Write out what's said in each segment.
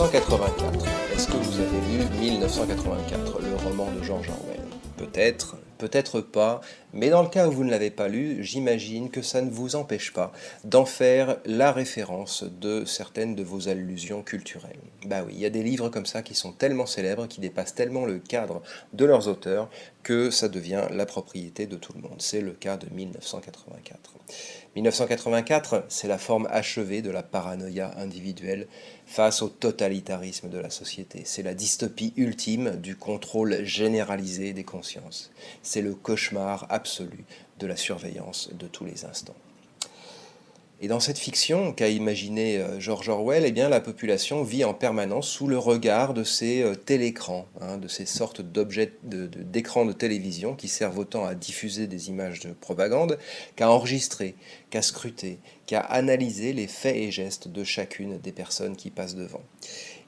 1984. Est-ce que vous avez lu 1984, le roman de George Orwell? Peut-être, peut-être pas, mais dans le cas où vous ne l'avez pas lu, j'imagine que ça ne vous empêche pas d'en faire la référence de certaines de vos allusions culturelles. Bah oui, il y a des livres comme ça qui sont tellement célèbres, qui dépassent tellement le cadre de leurs auteurs, que ça devient la propriété de tout le monde. C'est le cas de 1984. 1984, c'est la forme achevée de la paranoïa individuelle face au totalitarisme de la société. C'est la dystopie ultime du contrôle généralisé des consciences. C'est le cauchemar absolu de la surveillance de tous les instants. Et dans cette fiction qu'a imaginé George Orwell, eh bien, la population vit en permanence sous le regard de ces télécrans, de ces sortes d'objets d'écrans de télévision qui servent autant à diffuser des images de propagande qu'à enregistrer, qu'à scruter, qu'à analyser les faits et gestes de chacune des personnes qui passent devant.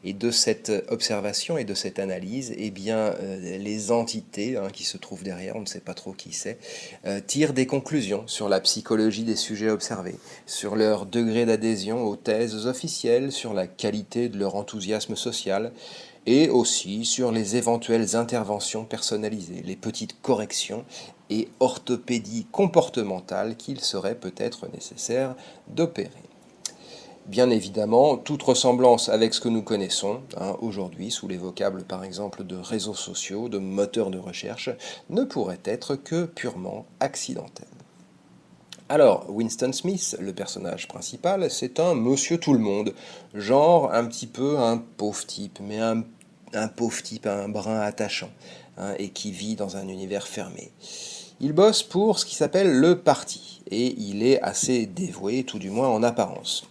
Et de cette observation et de cette analyse, eh bien, les entités qui se trouvent derrière, on ne sait pas trop qui c'est, tirent des conclusions sur la psychologie des sujets observés, sur leur degré d'adhésion aux thèses officielles, sur la qualité de leur enthousiasme social, et aussi sur les éventuelles interventions personnalisées, les petites corrections et orthopédies comportementales qu'il serait peut-être nécessaire d'opérer. Bien évidemment, toute ressemblance avec ce que nous connaissons aujourd'hui, sous les vocables par exemple de réseaux sociaux, de moteurs de recherche, ne pourrait être que purement accidentelle. Alors, Winston Smith, le personnage principal, c'est un monsieur tout-le-monde, genre un petit peu un pauvre type, mais un pauvre type, un brin attachant, et qui vit dans un univers fermé. Il bosse pour ce qui s'appelle le parti, et il est assez dévoué, tout du moins en apparence.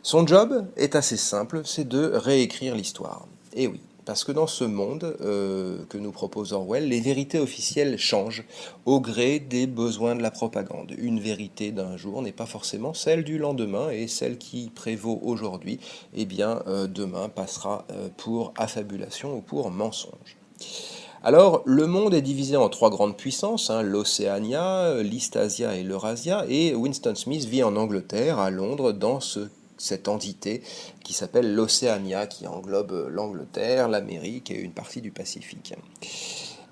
Son job est assez simple, c'est de réécrire l'histoire. Et oui, parce que dans ce monde que nous propose Orwell, les vérités officielles changent au gré des besoins de la propagande. Une vérité d'un jour n'est pas forcément celle du lendemain, et celle qui prévaut aujourd'hui, eh bien, demain passera pour affabulation ou pour mensonge. Alors, le monde est divisé en trois grandes puissances, l'Océania, l'Eastasia et l'Eurasia, et Winston Smith vit en Angleterre, à Londres, dans cette entité qui s'appelle l'Océania, qui englobe l'Angleterre, l'Amérique et une partie du Pacifique.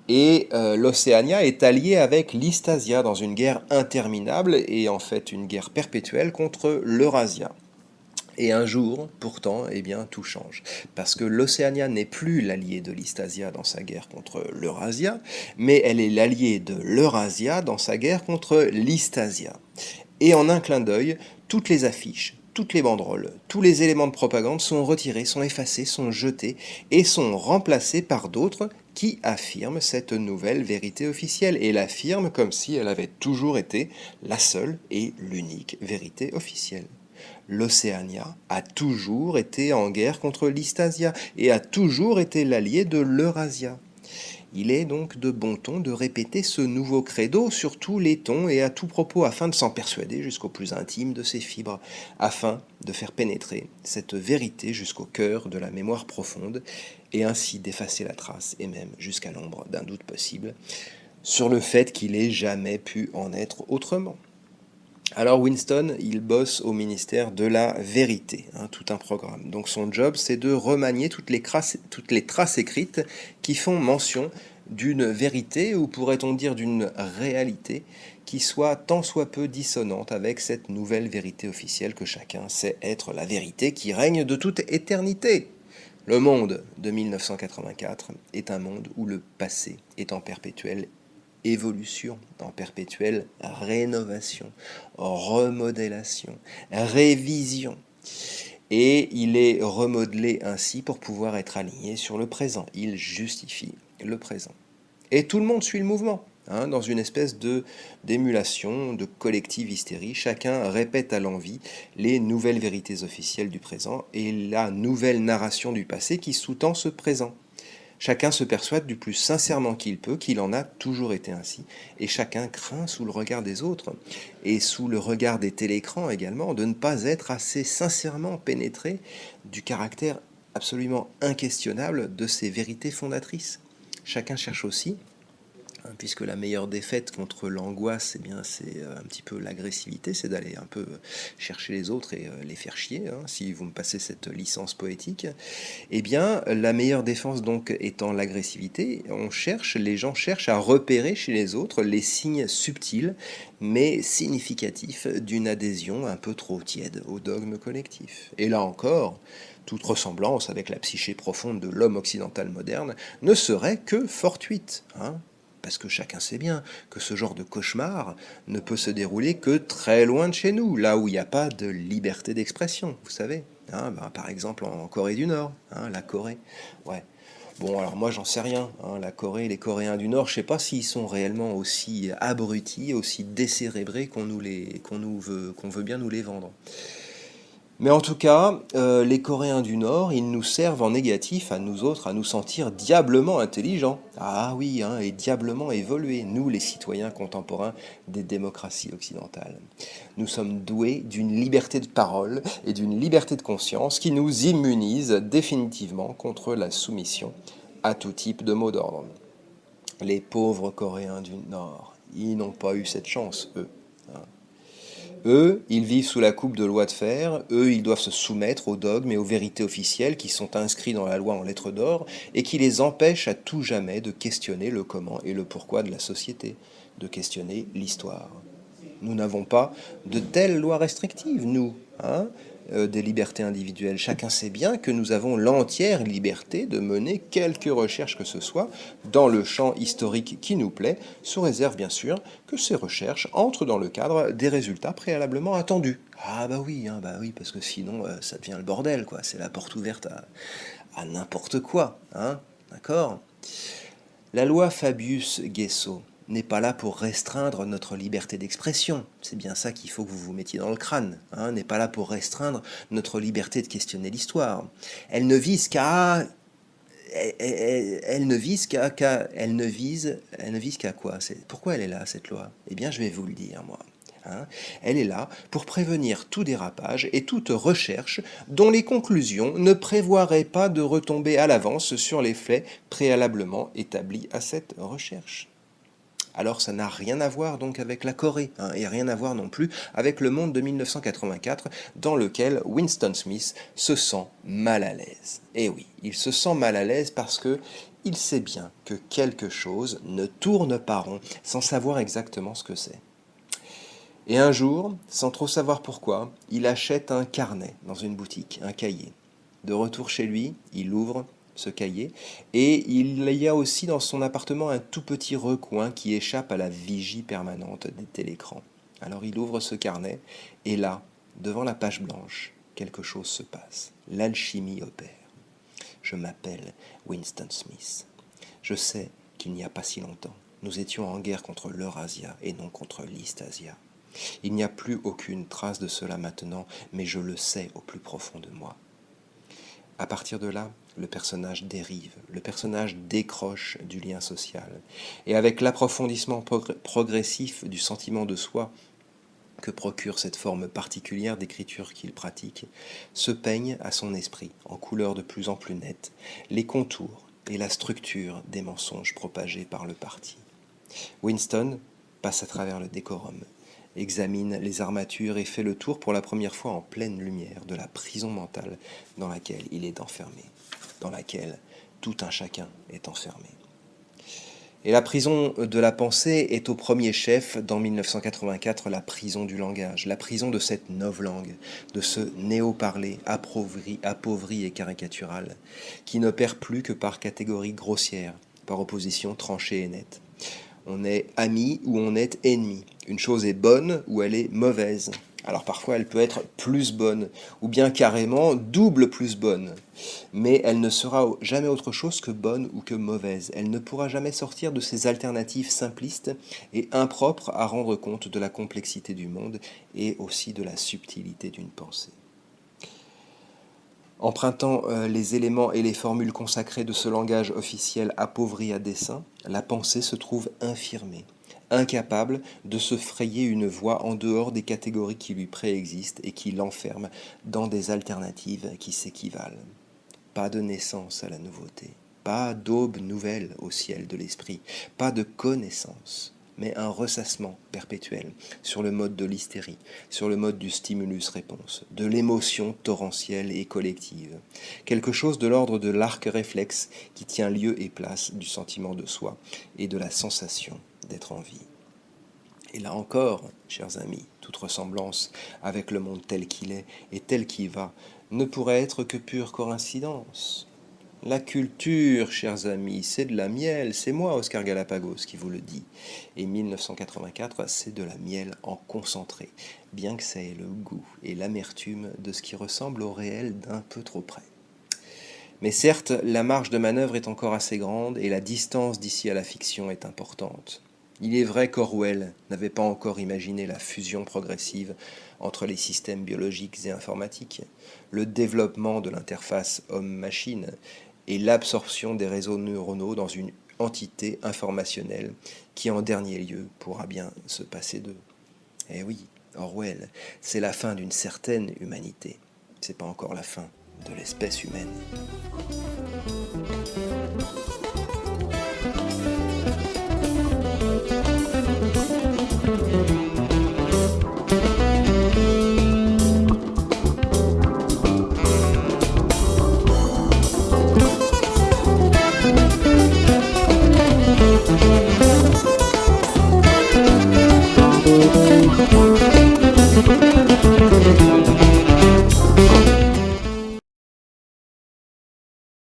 Et l'Océania est alliée avec l'Eastasia dans une guerre interminable, et en fait une guerre perpétuelle contre l'Eurasia. Et un jour, pourtant, eh bien, tout change. Parce que l'Océania n'est plus l'allié de l'Eastasia dans sa guerre contre l'Eurasia, mais elle est l'allié de l'Eurasia dans sa guerre contre l'Eastasia. Et en un clin d'œil, toutes les affiches, toutes les banderoles, tous les éléments de propagande sont retirés, sont effacés, sont jetés et sont remplacés par d'autres qui affirment cette nouvelle vérité officielle et l'affirment comme si elle avait toujours été la seule et l'unique vérité officielle. L'Océania a toujours été en guerre contre l'Eastasia et a toujours été l'allié de l'Eurasia. Il est donc de bon ton de répéter ce nouveau credo sur tous les tons et à tout propos afin de s'en persuader jusqu'au plus intime de ses fibres, afin de faire pénétrer cette vérité jusqu'au cœur de la mémoire profonde et ainsi d'effacer la trace et même jusqu'à l'ombre d'un doute possible sur le fait qu'il ait jamais pu en être autrement. Alors Winston, il bosse au ministère de la vérité, tout un programme. Donc son job, c'est de remanier toutes les traces écrites qui font mention d'une vérité, ou pourrait-on dire d'une réalité, qui soit tant soit peu dissonante avec cette nouvelle vérité officielle que chacun sait être la vérité qui règne de toute éternité. Le monde de 1984 est un monde où le passé est en perpétuelle évolution, en perpétuelle rénovation, remodélation, révision. Et il est remodelé ainsi pour pouvoir être aligné sur le présent. Il justifie le présent. Et tout le monde suit le mouvement, dans une espèce d'émulation, de collective hystérie. Chacun répète à l'envi les nouvelles vérités officielles du présent et la nouvelle narration du passé qui sous-tend ce présent. Chacun se persuade du plus sincèrement qu'il peut qu'il en a toujours été ainsi, et chacun craint sous le regard des autres, et sous le regard des télécrans également, de ne pas être assez sincèrement pénétré du caractère absolument inquestionnable de ces vérités fondatrices. Chacun cherche aussi, puisque la meilleure défaite contre l'angoisse, eh bien, c'est un petit peu l'agressivité, c'est d'aller un peu chercher les autres et les faire chier, hein, si vous me passez cette licence poétique. Eh bien, la meilleure défense donc étant l'agressivité, les gens cherchent à repérer chez les autres les signes subtils mais significatifs d'une adhésion un peu trop tiède au dogme collectif. Et là encore, toute ressemblance avec la psyché profonde de l'homme occidental moderne ne serait que fortuite, hein. Parce que chacun sait bien que ce genre de cauchemar ne peut se dérouler que très loin de chez nous, là où il n'y a pas de liberté d'expression, vous savez. Hein, par exemple en Corée du Nord, hein, la Corée. Ouais. Bon, alors moi j'en sais rien. Hein, la Corée, les Coréens du Nord, je sais pas s'ils sont réellement aussi abrutis, aussi décérébrés qu'on veut bien nous les vendre. Mais en tout cas, les Coréens du Nord, ils nous servent en négatif à nous autres, à nous sentir diablement intelligents. Ah oui, hein, et diablement évolués, nous les citoyens contemporains des démocraties occidentales. Nous sommes doués d'une liberté de parole et d'une liberté de conscience qui nous immunise définitivement contre la soumission à tout type de mot d'ordre. Les pauvres Coréens du Nord, ils n'ont pas eu cette chance, eux. Hein. Eux, ils vivent sous la coupe de lois de fer, eux, ils doivent se soumettre aux dogmes et aux vérités officielles qui sont inscrits dans la loi en lettres d'or et qui les empêchent à tout jamais de questionner le comment et le pourquoi de la société, de questionner l'histoire. Nous n'avons pas de telles lois restrictives, nous, hein, des libertés individuelles. Chacun sait bien que nous avons l'entière liberté de mener quelque recherche que ce soit dans le champ historique qui nous plaît, sous réserve bien sûr que ces recherches entrent dans le cadre des résultats préalablement attendus. Ah bah oui, parce que sinon ça devient le bordel, quoi. C'est la porte ouverte à n'importe quoi, hein, d'accord? La loi Fabius-Guessot n'est pas là pour restreindre notre liberté d'expression. C'est bien ça qu'il faut que vous vous mettiez dans le crâne. Hein, n'est pas là pour restreindre notre liberté de questionner l'histoire. Elle ne vise qu'à... Elle ne vise elle ne vise qu'à quoi? Pourquoi elle est là, cette loi? Eh bien, je vais vous le dire, moi. Hein, elle est là pour prévenir tout dérapage et toute recherche dont les conclusions ne prévoiraient pas de retomber à l'avance sur les faits préalablement établis à cette recherche. Alors ça n'a rien à voir donc avec la Corée, hein, et rien à voir non plus avec le monde de 1984 dans lequel Winston Smith se sent mal à l'aise. Et oui, il se sent mal à l'aise parce que il sait bien que quelque chose ne tourne pas rond sans savoir exactement ce que c'est. Et un jour, sans trop savoir pourquoi, il achète un carnet dans une boutique, un cahier. De retour chez lui, il ouvre ce cahier et il y a aussi dans son appartement un tout petit recoin qui échappe à la vigie permanente des télécrans. Alors il ouvre ce carnet et là, devant la page blanche, quelque chose se passe. L'alchimie opère. Je m'appelle Winston Smith. Je sais qu'il n'y a pas si longtemps, nous étions en guerre contre l'Eurasia et non contre l'Eastasia. Il n'y a plus aucune trace de cela maintenant, mais je le sais au plus profond de moi. À partir de là, le personnage dérive, le personnage décroche du lien social. Et avec l'approfondissement progressif du sentiment de soi que procure cette forme particulière d'écriture qu'il pratique, se peignent à son esprit, en couleurs de plus en plus nettes, les contours et la structure des mensonges propagés par le parti. Winston passe à travers le décorum, examine les armatures et fait le tour pour la première fois en pleine lumière de la prison mentale dans laquelle il est enfermé, dans laquelle tout un chacun est enfermé. Et la prison de la pensée est au premier chef, dans 1984, la prison du langage, la prison de cette novlangue, de ce néo-parler appauvri et caricatural, qui ne perd plus que par catégorie grossière, par opposition tranchée et nette. On est ami ou on est ennemi. Une chose est bonne ou elle est mauvaise. Alors parfois elle peut être plus bonne, ou bien carrément double plus bonne. Mais elle ne sera jamais autre chose que bonne ou que mauvaise. Elle ne pourra jamais sortir de ces alternatives simplistes et impropres à rendre compte de la complexité du monde et aussi de la subtilité d'une pensée. Empruntant les éléments et les formules consacrées de ce langage officiel appauvri à dessein, la pensée se trouve infirmée, incapable de se frayer une voie en dehors des catégories qui lui préexistent et qui l'enferment dans des alternatives qui s'équivalent. Pas de naissance à la nouveauté, pas d'aube nouvelle au ciel de l'esprit, pas de connaissance, mais un ressassement perpétuel sur le mode de l'hystérie, sur le mode du stimulus-réponse, de l'émotion torrentielle et collective. Quelque chose de l'ordre de l'arc réflexe qui tient lieu et place du sentiment de soi et de la sensation d'être en vie. Et là encore, chers amis, toute ressemblance avec le monde tel qu'il est et tel qu'il va ne pourrait être que pure coïncidence. La culture, chers amis, c'est de la miel, c'est moi, Oscar Galapagos, qui vous le dit. Et 1984, c'est de la miel en concentré, bien que ça ait le goût et l'amertume de ce qui ressemble au réel d'un peu trop près. Mais certes, la marge de manœuvre est encore assez grande et la distance d'ici à la fiction est importante. Il est vrai qu'Orwell n'avait pas encore imaginé la fusion progressive entre les systèmes biologiques et informatiques, le développement de l'interface homme-machine et l'absorption des réseaux neuronaux dans une entité informationnelle qui en dernier lieu pourra bien se passer d'eux. Eh oui, Orwell, c'est la fin d'une certaine humanité, c'est pas encore la fin de l'espèce humaine.